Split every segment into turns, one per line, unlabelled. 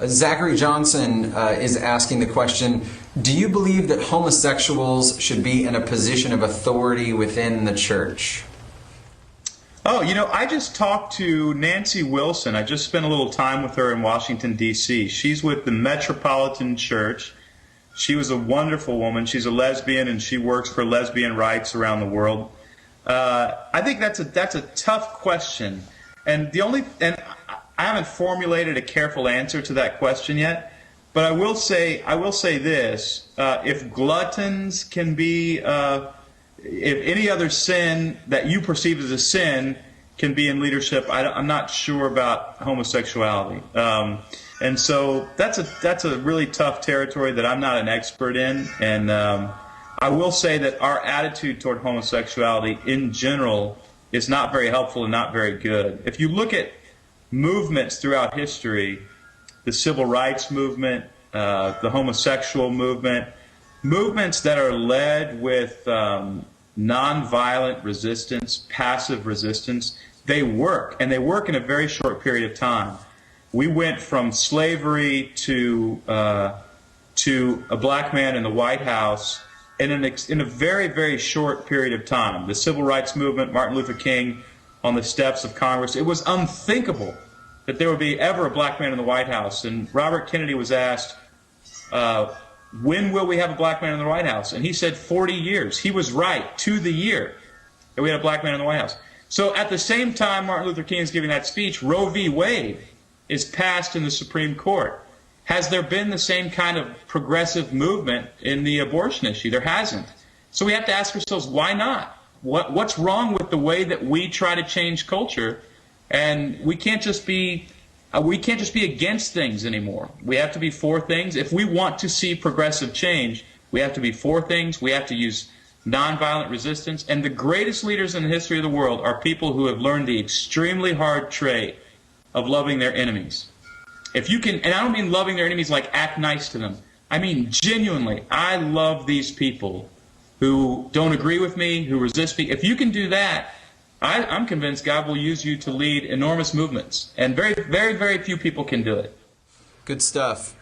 Zachary Johnson is asking the question, do you believe that homosexuals should be in a position of authority within the church?
Oh, I just talked to Nancy Wilson. I just spent a little time with her in Washington, D.C. She's with the Metropolitan Church. She was a wonderful woman. She's a lesbian, and she works for lesbian rights around the world. I think that's a tough question, and I haven't formulated a careful answer to that question yet. But I will say this: if gluttons can be, if any other sin that you perceive as a sin can be in leadership, I'm not sure about homosexuality. And so that's a really tough territory that I'm not an expert in. And I will say that our attitude toward homosexuality in general is not very helpful and not very good. If you look at movements throughout history, the civil rights movement, the homosexual movement, movements that are led with nonviolent resistance, passive resistance, they work, and they work in a very short period of time. We went from slavery to a black man in the White House in a very, very short period of time. The civil rights movement, Martin Luther King on the steps of Congress, it was unthinkable that there would be ever a black man in the White House. And Robert Kennedy was asked, when will we have a black man in the White House? And he said 40 years. He was right, to the year, that we had a black man in the White House. So at the same time Martin Luther King is giving that speech, Roe v. Wade is passed in the Supreme Court. Has there been the same kind of progressive movement in the abortion issue? There hasn't. So we have to ask ourselves, why not? What's wrong with the way that we try to change culture? And we can't just be against things anymore. We have to be for things. If we want to see progressive change, we have to be for things. We have to use nonviolent resistance. And the greatest leaders in the history of the world are people who have learned the extremely hard trait of loving their enemies. If you can, and I don't mean loving their enemies like act nice to them. I mean genuinely, I love these people who don't agree with me, who resist me. If you can do that, I'm convinced God will use you to lead enormous movements. And very, very, very few people can do it.
Good stuff.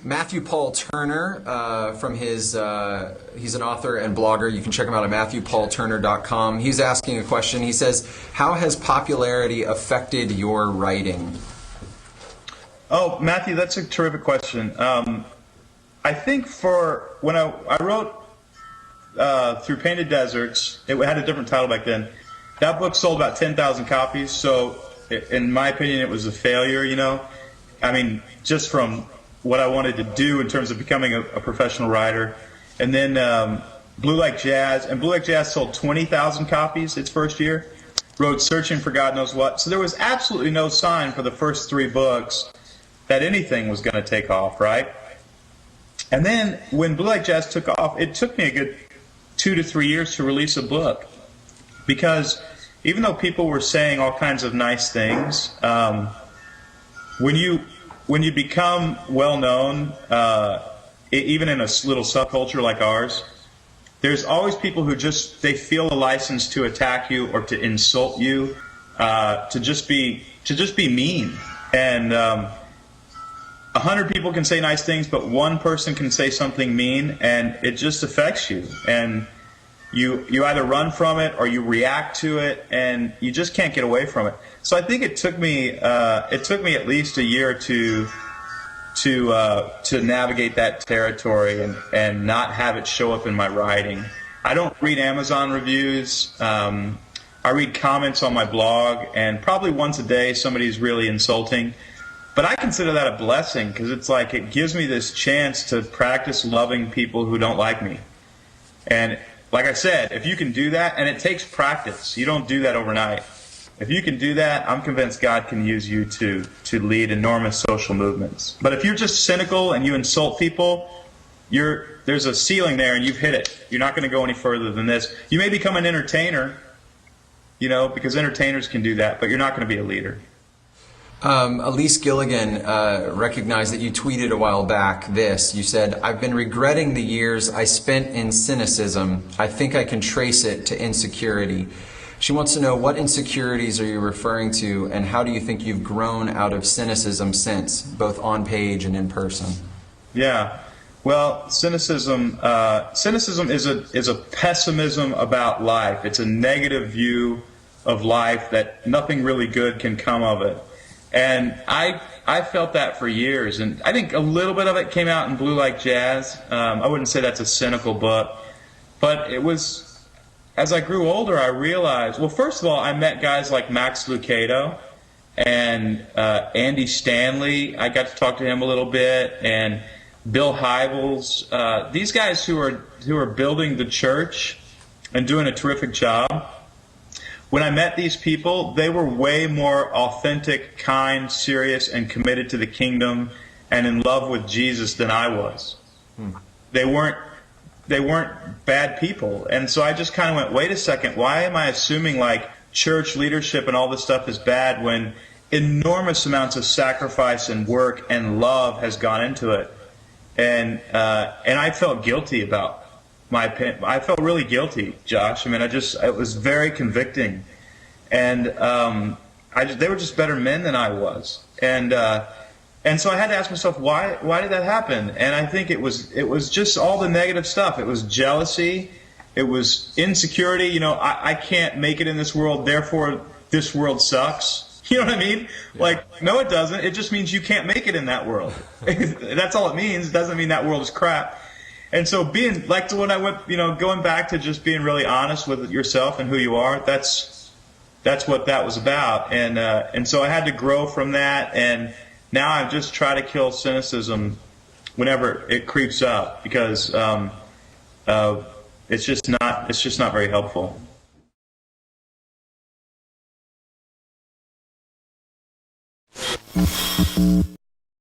Matthew Paul Turner, from he's an author and blogger. You can check him out at MatthewPaulTurner.com. He's asking a question. He says, how has popularity affected your writing?
Oh, Matthew, that's a terrific question. I think when I wrote Through Painted Deserts, it had a different title back then. That book sold about 10,000 copies, so in my opinion it was a failure, I mean, just from what I wanted to do in terms of becoming a professional writer. And then Blue Like Jazz, and Blue Like Jazz sold 20,000 copies its first year. Wrote Searching for God Knows What. So there was absolutely no sign for the first 3 books that anything was going to take off, right? And then when Blue Like Jazz took off, it took me a good 2 to 3 years to release a book, because even though people were saying all kinds of nice things, when you become well known, even in a little subculture like ours, there's always people who they feel a license to attack you or to insult you, to just be mean. And 100 people can say nice things, but one person can say something mean, and it just affects you. And you either run from it or you react to it, and you just can't get away from it. So I think it took me at least a year or two to navigate that territory and not have it show up in my writing. I don't read Amazon reviews. I read comments on my blog, and probably once a day somebody's really insulting. But I consider that a blessing, because it's like it gives me this chance to practice loving people who don't like me. And like I said, if you can do that, and it takes practice, you don't do that overnight. If you can do that, I'm convinced God can use you to lead enormous social movements. But if you're just cynical and you insult people, there's a ceiling there and you've hit it. You're not going to go any further than this. You may become an entertainer, because entertainers can do that, but you're not going to be a leader.
Elise Gilligan recognized that you tweeted a while back this. You said, "I've been regretting the years I spent in cynicism. I think I can trace it to insecurity." She wants to know, what insecurities are you referring to, and how do you think you've grown out of cynicism since, both on page and in person?
Yeah. Well, cynicism is a pessimism about life. It's a negative view of life, that nothing really good can come of it. And I felt that for years, and I think a little bit of it came out in Blue Like Jazz. I wouldn't say that's a cynical book, but it was, as I grew older, I realized, well, first of all, I met guys like Max Lucado and Andy Stanley. I got to talk to him a little bit, and Bill Hybels. These guys who are building the church and doing a terrific job. When I met these people, they were way more authentic, kind, serious, and committed to the kingdom and in love with Jesus than I was. They weren't bad people. And so I just kind of went, wait a second, why am I assuming like church leadership and all this stuff is bad when enormous amounts of sacrifice and work and love has gone into it? And I felt guilty about my opinion. I felt really guilty, Josh. I mean, it was very convicting, and they were just better men than I was, and so I had to ask myself, why did that happen? And I think it was just all the negative stuff. It was jealousy, it was insecurity. You know, I can't make it in this world, therefore this world sucks. You know what I mean? Yeah. Like, no, it doesn't. It just means you can't make it in that world. That's all it means. It doesn't mean that world is crap. And so being, like when I went, going back to just being really honest with yourself and who you are, that's what that was about. And so I had to grow from that. And now I just try to kill cynicism whenever it creeps up, because it's just not very helpful.